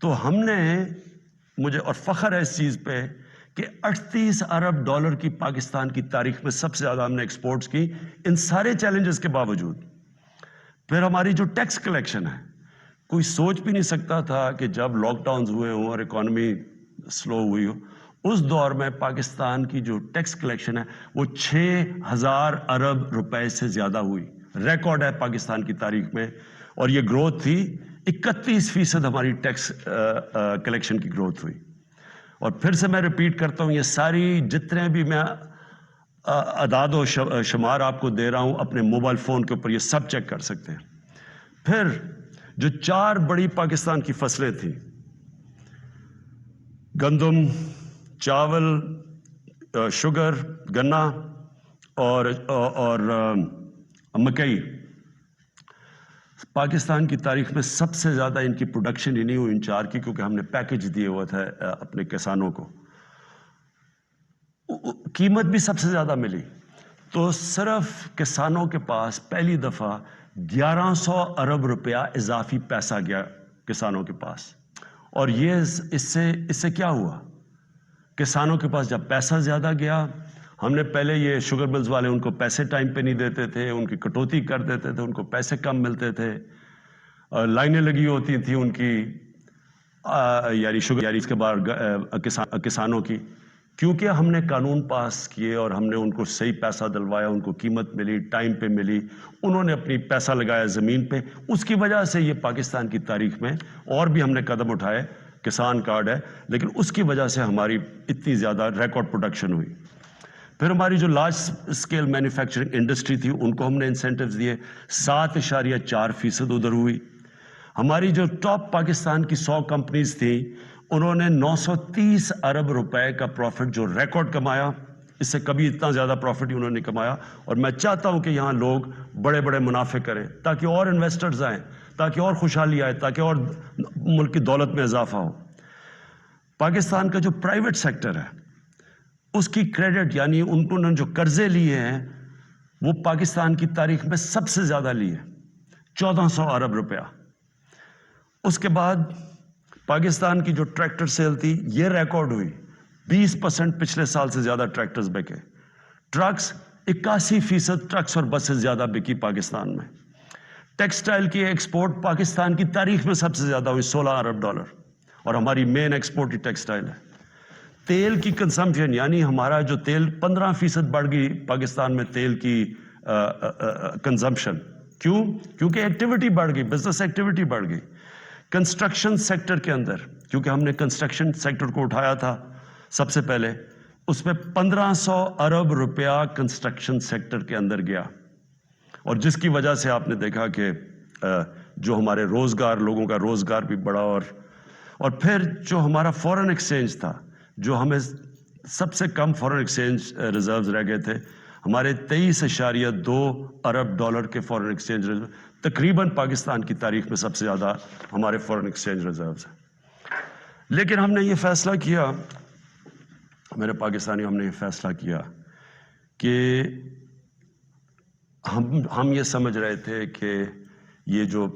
تو ہم نے، مجھے اور فخر ہے اس چیز پہ کہ 38 ارب ڈالر کی پاکستان کی تاریخ میں سب سے زیادہ ہم نے ایکسپورٹس کی، ان سارے چیلنجز کے باوجود. پھر ہماری جو ٹیکس کلیکشن ہے، کوئی سوچ بھی نہیں سکتا تھا کہ جب لاک ڈاؤنز ہوئے ہوں اور اکانومی سلو ہوئی ہو، اس دور میں پاکستان کی جو ٹیکس کلیکشن ہے وہ 6000 ارب روپے سے زیادہ ہوئی. ریکارڈ ہے پاکستان کی تاریخ میں، اور یہ گروتھ تھی 31% ہماری ٹیکس کلیکشن کی گروتھ ہوئی. اور پھر سے میں ریپیٹ کرتا ہوں، یہ ساری جتنے بھی میں اعداد و شمار آپ کو دے رہا ہوں اپنے موبائل فون کے اوپر، یہ سب چیک کر سکتے ہیں. پھر جو 4 بڑی پاکستان کی فصلیں تھیں، گندم، چاول، شوگر، گنا اور مکئی، پاکستان کی تاریخ میں سب سے زیادہ ان کی پروڈکشن ہی نہیں ہوئی ان 4 کی، کیونکہ ہم نے پیکج دیے ہوا تھا اپنے کسانوں کو. قیمت بھی سب سے زیادہ ملی. تو صرف کسانوں کے پاس پہلی دفعہ 1100 ارب روپیہ اضافی پیسہ گیا کسانوں کے پاس. اور یہ اس سے کیا ہوا، کسانوں کے پاس جب پیسہ زیادہ گیا، ہم نے پہلے یہ شوگر ملز والے ان کو پیسے ٹائم پہ نہیں دیتے تھے، ان کی کٹوتی کر دیتے تھے، ان کو پیسے کم ملتے تھے، لائنیں لگی ہوتی تھیں ان کی، یعنی شوگر، اس کے بعد کسانوں کی. کیونکہ ہم نے قانون پاس کیے اور ہم نے ان کو صحیح پیسہ دلوایا، ان کو قیمت ملی، ٹائم پہ ملی، انہوں نے اپنی پیسہ لگایا زمین پہ، اس کی وجہ سے یہ پاکستان کی تاریخ میں، اور بھی ہم نے قدم اٹھائے، کسان کارڈ ہے، لیکن اس کی وجہ سے ہماری اتنی زیادہ ریکارڈ پروڈکشن ہوئی. پھر ہماری جو لارج اسکیل مینوفیکچرنگ انڈسٹری تھی ان کو ہم نے انسینٹیوز دیے، 7.4% ادھر ہوئی. ہماری جو ٹاپ پاکستان کی 100 کمپنیز تھیں، انہوں نے 930 ارب روپے کا پروفٹ جو ریکارڈ کمایا، اس سے کبھی اتنا زیادہ پروفٹ ہی انہوں نے کمایا. اور میں چاہتا ہوں کہ یہاں لوگ بڑے بڑے منافع کریں تاکہ اور انویسٹرز آئیں، تاکہ اور خوشحالی آئے، تاکہ اور ملک کی دولت میں اضافہ ہو. پاکستان کا جو پرائیویٹ سیکٹر ہے اس کی کریڈٹ، یعنی انہوں نے جو قرضے لیے ہیں وہ پاکستان کی تاریخ میں سب سے زیادہ لیے، 1400 ارب روپیہ. اس کے بعد پاکستان کی جو ٹریکٹر سیل تھی یہ ریکارڈ ہوئی، 20% پچھلے سال سے زیادہ ٹریکٹرز بکے. ٹرکس 81% ٹرکس اور بسز زیادہ بکی پاکستان میں. ٹیکسٹائل کی ایکسپورٹ پاکستان کی تاریخ میں سب سے زیادہ ہوئی، 16 ارب ڈالر، اور ہماری مین ایکسپورٹ ہی ٹیکسٹائل ہے. تیل کی کنزمپشن، یعنی ہمارا جو تیل 15% بڑھ گئی پاکستان میں تیل کی کنزمپشن. کیوں؟ کیونکہ ایکٹیویٹی بڑھ گئی، بزنس ایکٹیویٹی بڑھ گئی. کنسٹرکشن سیکٹر کے اندر، کیونکہ ہم نے کنسٹرکشن سیکٹر کو اٹھایا تھا سب سے پہلے، اس میں 1500 ارب روپیہ کنسٹرکشن سیکٹر کے اندر گیا. اور جس کی وجہ سے آپ نے دیکھا کہ جو ہمارے روزگار، لوگوں کا روزگار بھی بڑھا. اور پھر جو ہمارا فورن ایکسچینج تھا، جو ہمیں سب سے کم فورن ایکسچینج ریزروز رہ گئے تھے، ہمارے 23.2 ارب ڈالر کے فورن ایکسچینج ریزرو، تقریباً پاکستان کی تاریخ میں سب سے زیادہ ہمارے فورن ایکسچینج ریزروز ہیں. لیکن ہم نے یہ فیصلہ کیا، میرے پاکستانیوں، ہم نے یہ فیصلہ کیا کہ ہم یہ سمجھ رہے تھے کہ یہ جو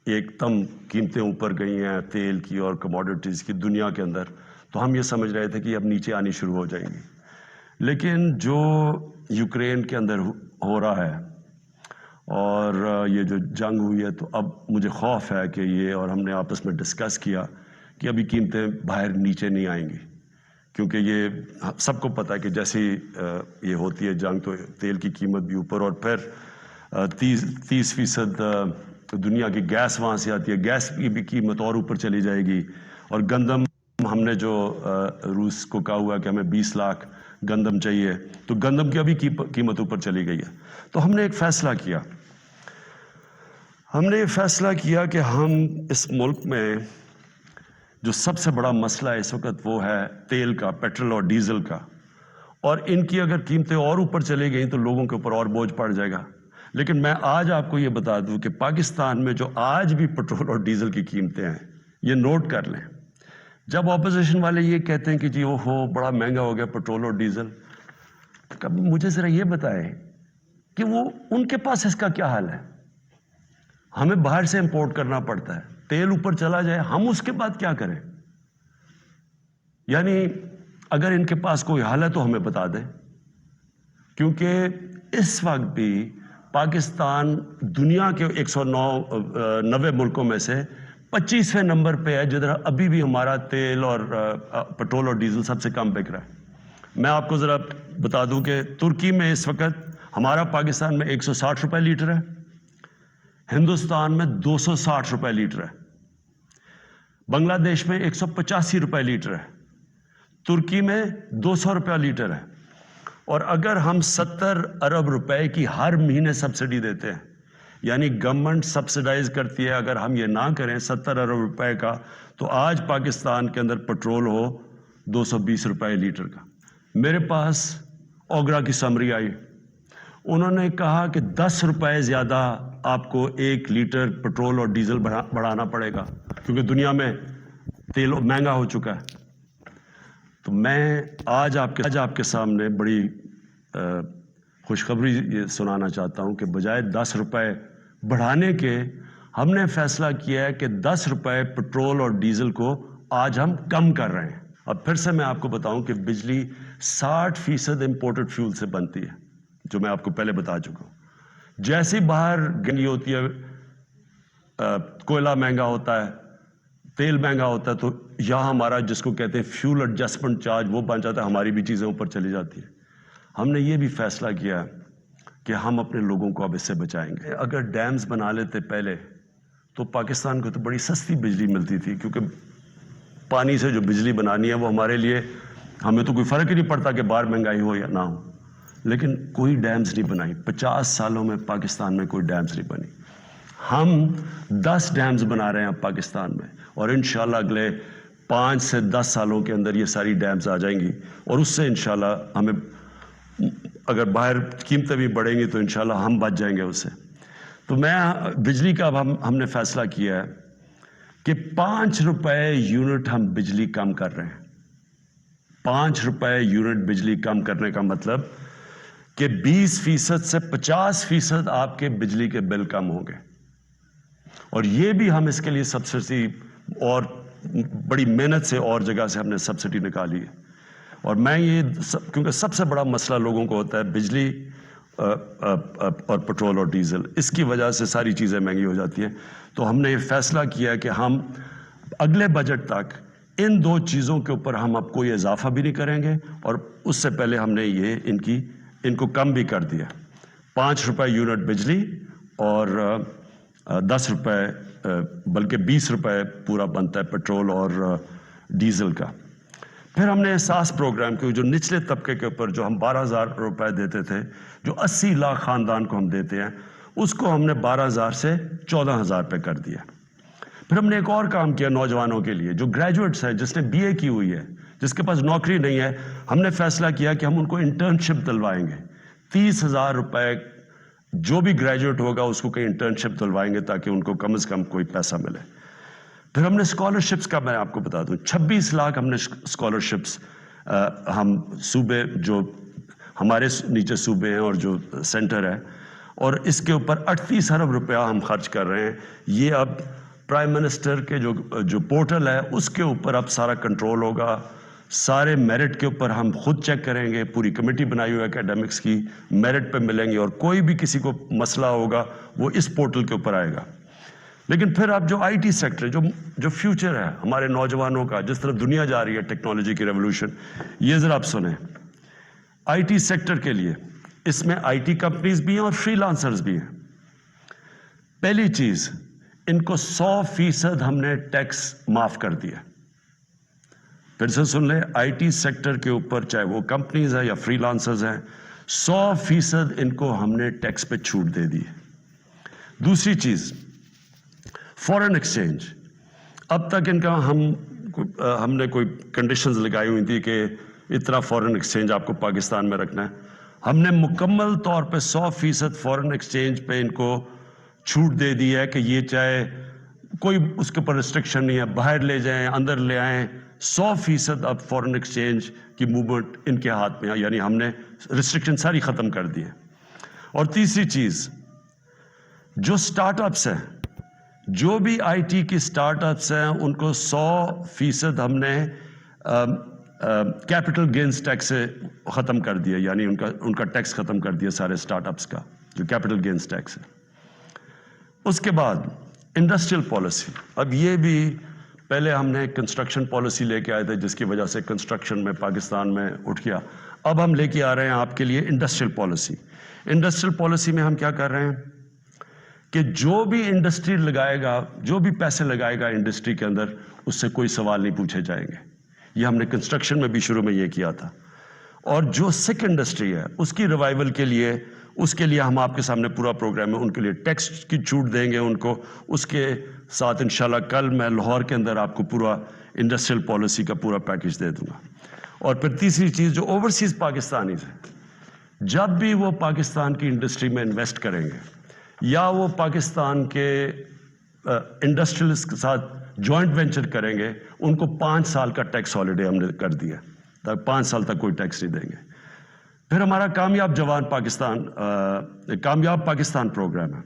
ایک دم قیمتیں اوپر گئی ہیں تیل کی اور کموڈیٹیز کی دنیا کے اندر، تو ہم یہ سمجھ رہے تھے کہ اب نیچے آنی شروع ہو جائیں گی. لیکن جو یوکرین کے اندر ہو رہا ہے اور یہ جو جنگ ہوئی ہے، تو اب مجھے خوف ہے کہ یہ، اور ہم نے آپس میں ڈسکس کیا کہ ابھی قیمتیں باہر نیچے نہیں آئیں گی، کیونکہ یہ سب کو پتہ ہے کہ جیسے یہ ہوتی ہے جنگ تو تیل کی قیمت بھی اوپر، اور پھر 30% دنیا کی گیس وہاں سے آتی ہے، گیس کی بھی قیمت اور اوپر چلی جائے گی. اور گندم، ہم نے جو روس کو کہا ہوا کہ ہمیں 20 لاکھ گندم چاہیے، تو گندم کی ابھی قیمت اوپر چلی گئی ہے. تو ہم نے ایک فیصلہ کیا، ہم نے یہ فیصلہ کیا کہ ہم اس ملک میں جو سب سے بڑا مسئلہ ہے اس وقت وہ ہے تیل کا، پیٹرول اور ڈیزل کا. اور ان کی اگر قیمتیں اور اوپر چلی گئیں تو لوگوں کے اوپر اور بوجھ پڑ جائے گا. لیکن میں آج آپ کو یہ بتا دوں کہ پاکستان میں جو آج بھی پٹرول اور ڈیزل کی قیمتیں ہیں, یہ نوٹ کر لیں. جب اپوزیشن والے یہ کہتے ہیں کہ جی اوہو بڑا مہنگا ہو گیا پٹرول اور ڈیزل, کبھی مجھے ذرا یہ بتائیں کہ وہ ان کے پاس اس کا کیا حال ہے. ہمیں باہر سے امپورٹ کرنا پڑتا ہے, تیل اوپر چلا جائے ہم اس کے بعد کیا کریں؟ یعنی اگر ان کے پاس کوئی حل ہے تو ہمیں بتا دیں, کیونکہ اس وقت بھی پاکستان دنیا کے 190 ملکوں میں سے 25ویں نمبر پہ ہے جدھر ابھی بھی ہمارا تیل اور پٹرول اور ڈیزل سب سے کم بک رہا ہے. میں آپ کو ذرا بتا دوں کہ ترکی میں اس وقت ہمارا پاکستان میں 160 روپے لیٹر ہے, ہندوستان میں 260 روپے لیٹر ہے, بنگلہ دیش میں 185 روپے لیٹر ہے, ترکی میں 200 روپے لیٹر ہے. اور اگر ہم 70 ارب روپے کی ہر مہینے سبسڈی دیتے ہیں, یعنی گورنمنٹ سبسڈائز کرتی ہے, اگر ہم یہ نہ کریں 70 ارب روپے کا, تو آج پاکستان کے اندر پٹرول ہو 220 روپے لیٹر کا. میرے پاس اوگرا کی سمری آئی, انہوں نے کہا کہ 10 روپے زیادہ آپ کو 1 لیٹر پٹرول اور ڈیزل بڑھانا پڑے گا, کیونکہ دنیا میں تیل مہنگا ہو چکا ہے. تو میں آج آپ کے سامنے بڑی خوشخبری یہ سنانا چاہتا ہوں کہ بجائے 10 روپے بڑھانے کے ہم نے فیصلہ کیا ہے کہ 10 روپے پٹرول اور ڈیزل کو آج ہم کم کر رہے ہیں. اب پھر سے میں آپ کو بتاؤں کہ بجلی 60% امپورٹڈ فیول سے بنتی ہے, جو میں آپ کو پہلے بتا چکا ہوں. جیسی باہر گنی ہوتی ہے, کوئلہ مہنگا ہوتا ہے, تیل مہنگا ہوتا ہے, تو یہاں ہمارا جس کو کہتے ہیں فیول ایڈجسٹمنٹ چارج وہ بن جاتا ہے, ہماری بھی چیزیں اوپر چلی جاتی ہیں. ہم نے یہ بھی فیصلہ کیا کہ ہم اپنے لوگوں کو اب اس سے بچائیں گے. اگر ڈیمز بنا لیتے پہلے تو پاکستان کو تو بڑی سستی بجلی ملتی تھی, کیونکہ پانی سے جو بجلی بنانی ہے وہ ہمارے لیے, ہمیں تو کوئی فرق ہی نہیں پڑتا کہ باہر مہنگائی ہو یا نہ ہو. لیکن کوئی ڈیمز نہیں بنائی, 50 سالوں میں پاکستان میں کوئی ڈیمز نہیں بنی. ہم 10 ڈیمز بنا رہے ہیں پاکستان میں, اور انشاءاللہ اگلے 5 سے 10 سالوں کے اندر یہ ساری ڈیمز آ جائیں گی, اور اس سے انشاءاللہ ہمیں اگر باہر قیمتیں بھی بڑھیں گی تو انشاءاللہ ہم بچ جائیں گے اس سے. تو میں بجلی کا اب ہم نے فیصلہ کیا ہے کہ 5 روپے یونٹ ہم بجلی کم کر رہے ہیں. 5 روپے یونٹ بجلی کم کرنے کا مطلب کہ 20% سے 50% آپ کے بجلی کے بل کم ہوں گے. اور یہ بھی ہم اس کے لیے سبسڈی اور بڑی محنت سے اور جگہ سے ہم نے سبسڈی نکالی ہے. اور میں یہ کیونکہ سب سے بڑا مسئلہ لوگوں کو ہوتا ہے بجلی اور پٹرول اور ڈیزل, اس کی وجہ سے ساری چیزیں مہنگی ہو جاتی ہیں. تو ہم نے یہ فیصلہ کیا کہ ہم اگلے بجٹ تک ان 2 چیزوں کے اوپر ہم اب کوئی اضافہ بھی نہیں کریں گے, اور اس سے پہلے ہم نے یہ ان کو کم بھی کر دیا. 5 روپے یونٹ بجلی اور 10 روپے بلکہ 20 روپے پورا بنتا ہے پٹرول اور ڈیزل کا. پھر ہم نے احساس پروگرام کیا, جو نچلے طبقے کے اوپر جو ہم 12,000 روپے دیتے تھے, جو 80 لاکھ خاندان کو ہم دیتے ہیں, اس کو ہم نے 12,000 سے 14,000 پہ کر دیا. پھر ہم نے ایک اور کام کیا نوجوانوں کے لیے, جو گریجویٹس ہیں, جس نے BA کی ہوئی ہے, جس کے پاس نوکری نہیں ہے, ہم نے فیصلہ کیا کہ ہم ان کو انٹرنشپ دلوائیں گے. 30,000 روپے جو بھی گریجویٹ ہوگا اس کو کہیں انٹرنشپ دلوائیں گے تاکہ ان کو کم از کم کوئی پیسہ ملے. پھر ہم نے اسکالرشپس کا, میں آپ کو بتا دوں, 26 لاکھ ہم نے اسکالرشپس ہم صوبے جو ہمارے نیچے صوبے ہیں اور جو سینٹر ہے, اور اس کے اوپر 38 ارب روپیہ ہم خرچ کر رہے ہیں. یہ اب پرائم منسٹر کے جو پورٹل ہے اس کے اوپر اب سارا کنٹرول ہوگا. سارے میرٹ کے اوپر ہم خود چیک کریں گے, پوری کمیٹی بنائی ہوئی ہے اکیڈمکس کی, میرٹ پہ ملیں گے, اور کوئی بھی کسی کو مسئلہ ہوگا وہ اس پورٹل کے اوپر آئے گا. لیکن پھر اب جو IT سیکٹر جو فیوچر ہے ہمارے نوجوانوں کا, جس طرف دنیا جا رہی ہے ٹیکنالوجی کی ریولوشن, یہ ذرا آپ سنیں. IT سیکٹر کے لیے اس میں IT کمپنیز بھی ہیں اور فری لانسرز بھی ہیں. پہلی چیز, ان کو 100% ہم نے ٹیکس معاف کر دیا. پھر سے سن لیں, IT سیکٹر کے اوپر چاہے وہ کمپنیز ہیں یا فری لانسرز ہیں, 100% ان کو ہم نے ٹیکس پہ چھوٹ دے دی. دوسری چیز, فورن ایکسچینج. اب تک ان کا ہم نے کوئی کنڈیشنز لگائی ہوئی تھی کہ اتنا فورن ایکسچینج آپ کو پاکستان میں رکھنا ہے. ہم نے مکمل طور پہ 100% فورن ایکسچینج پہ ان کو چھوٹ دے دی ہے کہ یہ چاہے کوئی اس کے اوپر ریسٹرکشن نہیں ہے, باہر لے جائیں اندر لے آئیں, 100% اب فورن ایکسچینج کی موومنٹ ان کے ہاتھ میں ہے, یعنی ہم نے ریسٹرکشن ساری ختم کر دی ہے. اور تیسری چیز, جو سٹارٹ اپس ہیں, جو بھی آئی ٹی کی سٹارٹ اپس ہیں, ان کو 100% ہم نے کیپٹل گینز ٹیکس سے ختم کر دیا, یعنی ان کا ٹیکس ختم کر دیا سارے سٹارٹ اپس کا, جو کیپٹل گینز ٹیکس ہے. اس کے بعد انڈسٹریل پالیسی. اب یہ بھی پہلے ہم نے کنسٹرکشن پالیسی لے کے آئے تھے جس کی وجہ سے کنسٹرکشن میں پاکستان میں اٹھ گیا. اب ہم لے کے آ رہے ہیں آپ کے لیے انڈسٹریل پالیسی. انڈسٹریل پالیسی میں ہم کیا کر رہے ہیں کہ جو بھی انڈسٹری لگائے گا, جو بھی پیسے لگائے گا انڈسٹری کے اندر, اس سے کوئی سوال نہیں پوچھے جائیں گے. یہ ہم نے کنسٹرکشن میں بھی شروع میں یہ کیا تھا. اور جو سکھ انڈسٹری ہے اس کی ریوائول کے لیے ہم آپ کے سامنے پورا پروگرام ہے. ان کے لیے ٹیکس کی چھوٹ دیں گے ان کو. اس کے ساتھ انشاءاللہ کل میں لاہور کے اندر آپ کو پورا انڈسٹریل پالیسی کا پورا پیکج دے دوں گا. اور پھر تیسری چیز, جو اوورسیز پاکستانیز ہیں, جب بھی وہ پاکستان کی انڈسٹری میں انویسٹ کریں گے یا وہ پاکستان کے انڈسٹریلسٹ کے ساتھ جوائنٹ وینچر کریں گے, ان کو 5 سال کا ٹیکس ہالیڈے ہم نے کر دیا, 5 سال تک کوئی ٹیکس نہیں دیں گے. پھر ہمارا کامیاب پاکستان پروگرام ہے.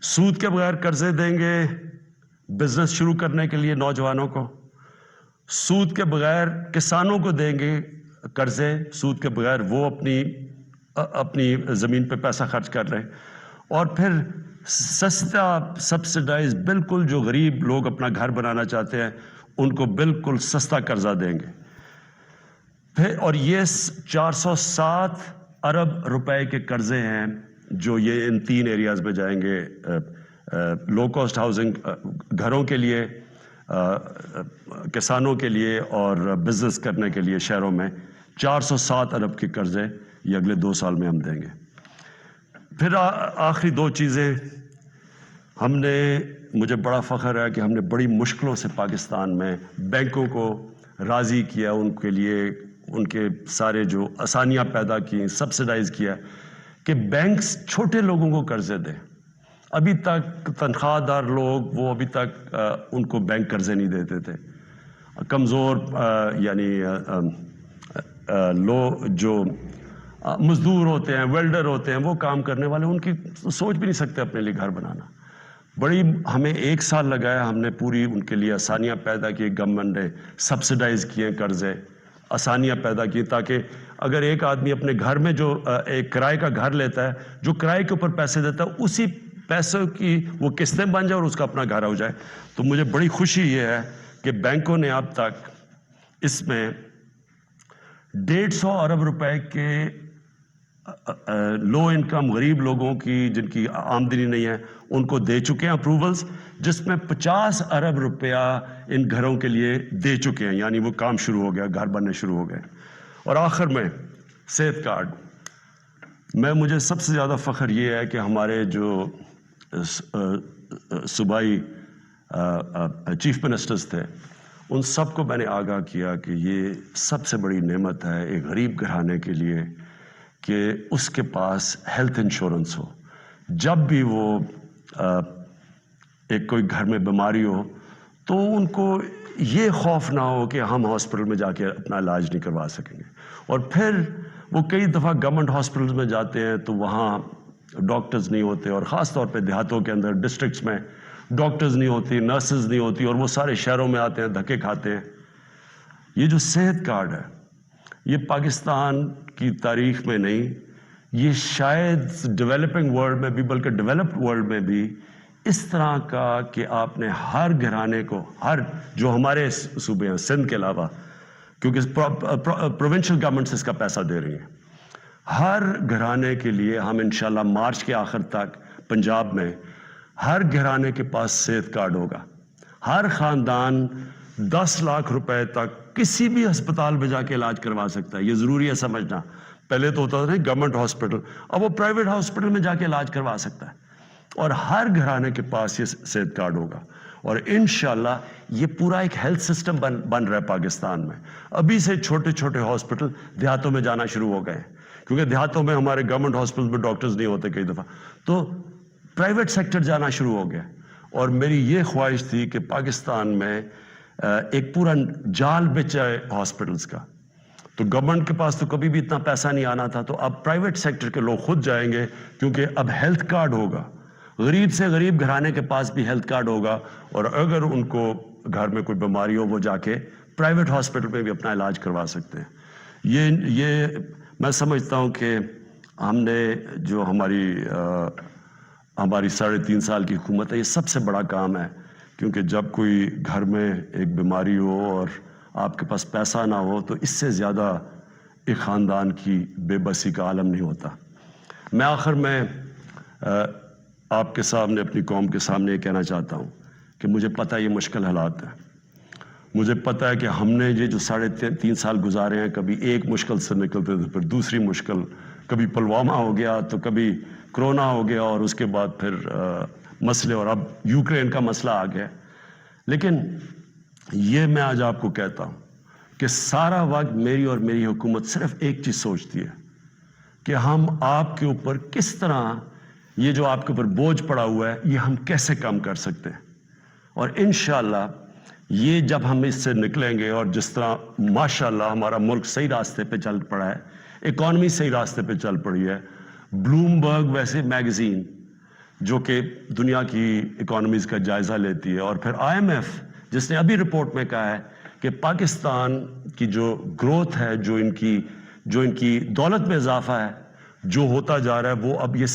سود کے بغیر قرضے دیں گے بزنس شروع کرنے کے لیے نوجوانوں کو, سود کے بغیر کسانوں کو دیں گے قرضے, سود کے بغیر وہ اپنی زمین پہ پیسہ خرچ کر رہے ہیں. اور پھر سستا سبسڈائز, بالکل جو غریب لوگ اپنا گھر بنانا چاہتے ہیں ان کو بالکل سستا قرضہ دیں گے. پھر اور یہ 407 ارب روپے کے قرضے ہیں جو یہ ان 3 ایریاز میں جائیں گے, لو کاسٹ ہاؤسنگ گھروں کے لیے, کسانوں کے لیے اور بزنس کرنے کے لیے شہروں میں. 407 ارب کے قرضے یہ اگلے 2 سال میں ہم دیں گے. پھر آخری 2 چیزیں ہم نے, مجھے بڑا فخر ہے کہ ہم نے بڑی مشکلوں سے پاکستان میں بینکوں کو راضی کیا, ان کے لیے ان کے سارے جو آسانیاں پیدا کی, سبسڈائز کیا کہ بینکس چھوٹے لوگوں کو قرضے دیں. ابھی تک تنخواہ دار لوگ وہ ابھی تک ان کو بینک قرضے نہیں دیتے تھے. کمزور یعنی جو مزدور ہوتے ہیں, ویلڈر ہوتے ہیں, وہ کام کرنے والے, ان کی سوچ بھی نہیں سکتے اپنے لیے گھر بنانا. بڑی ہمیں 1 سال لگایا, ہم نے پوری ان کے لیے آسانیاں پیدا کی, گورنمنٹ نے سبسڈائز کیے قرضے, آسانیاں پیدا کی تاکہ اگر ایک آدمی اپنے گھر میں جو ایک کرائے کا گھر لیتا ہے, جو کرائے کے اوپر پیسے دیتا ہے, اسی پیسوں کی وہ قسطیں بن جائے اور اس کا اپنا گھر ہو جائے. تو مجھے بڑی خوشی یہ ہے کہ بینکوں نے اب تک اس میں 150 ارب روپے کے لو انکم غریب لوگوں کی جن کی آمدنی نہیں ہے ان کو دے چکے ہیں اپروولز, جس میں 50 ارب روپیہ ان گھروں کے لیے دے چکے ہیں, یعنی وہ کام شروع ہو گیا, گھر بننے شروع ہو گئے. اور آخر میں صحت کارڈ میں, مجھے سب سے زیادہ فخر یہ ہے کہ ہمارے جو صوبائی چیف منسٹرز تھے ان سب کو میں نے آگاہ کیا کہ یہ سب سے بڑی نعمت ہے ایک غریب گھرانے کے لیے کہ اس کے پاس ہیلتھ انشورنس ہو. جب بھی وہ ایک کوئی گھر میں بیماری ہو تو ان کو یہ خوف نہ ہو کہ ہم ہاسپٹل میں جا کے اپنا علاج نہیں کروا سکیں گے. اور پھر وہ کئی دفعہ گورنمنٹ ہاسپٹلز میں جاتے ہیں تو وہاں ڈاکٹرز نہیں ہوتے, اور خاص طور پہ دیہاتوں کے اندر ڈسٹرکٹس میں ڈاکٹرز نہیں ہوتی, نرسز نہیں ہوتی, اور وہ سارے شہروں میں آتے ہیں, دھکے کھاتے ہیں. یہ جو صحت کارڈ ہے یہ پاکستان کی تاریخ میں نہیں, یہ شاید ڈیولپنگ ورلڈ میں بھی, بلکہ ڈیولپڈ ورلڈ میں بھی اس طرح کا کہ آپ نے ہر گھرانے کو, ہر جو ہمارے صوبے ہیں سندھ کے علاوہ, کیونکہ پروونشل گورنمنٹس اس کا پیسہ دے رہی ہیں, ہر گھرانے کے لیے ہم انشاءاللہ مارچ کے آخر تک پنجاب میں ہر گھرانے کے پاس صحت کارڈ ہوگا. ہر خاندان 10 لاکھ روپے تک کسی بھی ہسپتال میں جا کے علاج کروا سکتا ہے. یہ ضروری ہے سمجھنا, پہلے تو ہوتا تھا گورنمنٹ ہاسپٹل, اب وہ پرائیویٹ ہاسپٹل میں جا کے علاج کروا سکتا ہے. اور ہر گھرانے کے پاس یہ صحت کارڈ ہوگا، اور انشاءاللہ یہ پورا ایک ہیلتھ سسٹم بن رہا ہے پاکستان میں۔ ابھی سے چھوٹے چھوٹے ہاسپٹل دیہاتوں میں جانا شروع ہو گئے ہیں، کیونکہ دیہاتوں میں ہمارے گورنمنٹ ہاسپٹل میں ڈاکٹرز نہیں ہوتے کئی دفعہ، تو پرائیویٹ سیکٹر جانا شروع ہو گیا۔ اور میری یہ خواہش تھی کہ پاکستان میں ایک پورا جال بچ ہے ہاسپٹلز کا، تو گورنمنٹ کے پاس تو کبھی بھی اتنا پیسہ نہیں آنا تھا، تو اب پرائیویٹ سیکٹر کے لوگ خود جائیں گے، کیونکہ اب ہیلتھ کارڈ ہوگا، غریب سے غریب گھرانے کے پاس بھی ہیلتھ کارڈ ہوگا، اور اگر ان کو گھر میں کوئی بیماری ہو وہ جا کے پرائیویٹ ہاسپٹل میں بھی اپنا علاج کروا سکتے ہیں۔ یہ میں سمجھتا ہوں کہ ہم نے جو ہماری 3.5 سال کی حکومت ہے، یہ سب سے بڑا کام ہے، کیونکہ جب کوئی گھر میں ایک بیماری ہو اور آپ کے پاس پیسہ نہ ہو تو اس سے زیادہ ایک خاندان کی بے بسی کا عالم نہیں ہوتا۔ میں آخر میں آپ کے سامنے، اپنی قوم کے سامنے یہ کہنا چاہتا ہوں کہ مجھے پتہ ہے یہ مشکل حالات ہیں، مجھے پتہ ہے کہ ہم نے یہ جو 3.5 سال گزارے ہیں، کبھی ایک مشکل سے نکلتے تھے، پھر دوسری مشکل، کبھی پلوامہ ہو گیا تو کبھی کرونا ہو گیا، اور اس کے بعد پھر مسئلے، اور اب یوکرین کا مسئلہ آ گیا۔ لیکن یہ میں آج آپ کو کہتا ہوں کہ سارا وقت میری اور میری حکومت صرف ایک چیز سوچتی ہے کہ ہم آپ کے اوپر کس طرح یہ جو آپ کے اوپر بوجھ پڑا ہوا ہے یہ ہم کیسے کم کر سکتے ہیں، اور انشاءاللہ یہ جب ہم اس سے نکلیں گے، اور جس طرح ماشاءاللہ ہمارا ملک صحیح راستے پہ چل پڑا ہے، اکانومی صحیح راستے پہ چل پڑی ہے، بلومبرگ ویسے میگزین جو کہ دنیا کی اکانومیز کا جائزہ لیتی ہے، اور پھر IMF جس نے ابھی رپورٹ میں کہا ہے کہ پاکستان کی جو گروتھ ہے، جو ان کی دولت میں اضافہ ہے جو ہوتا جا رہا ہے، وہ اب یہ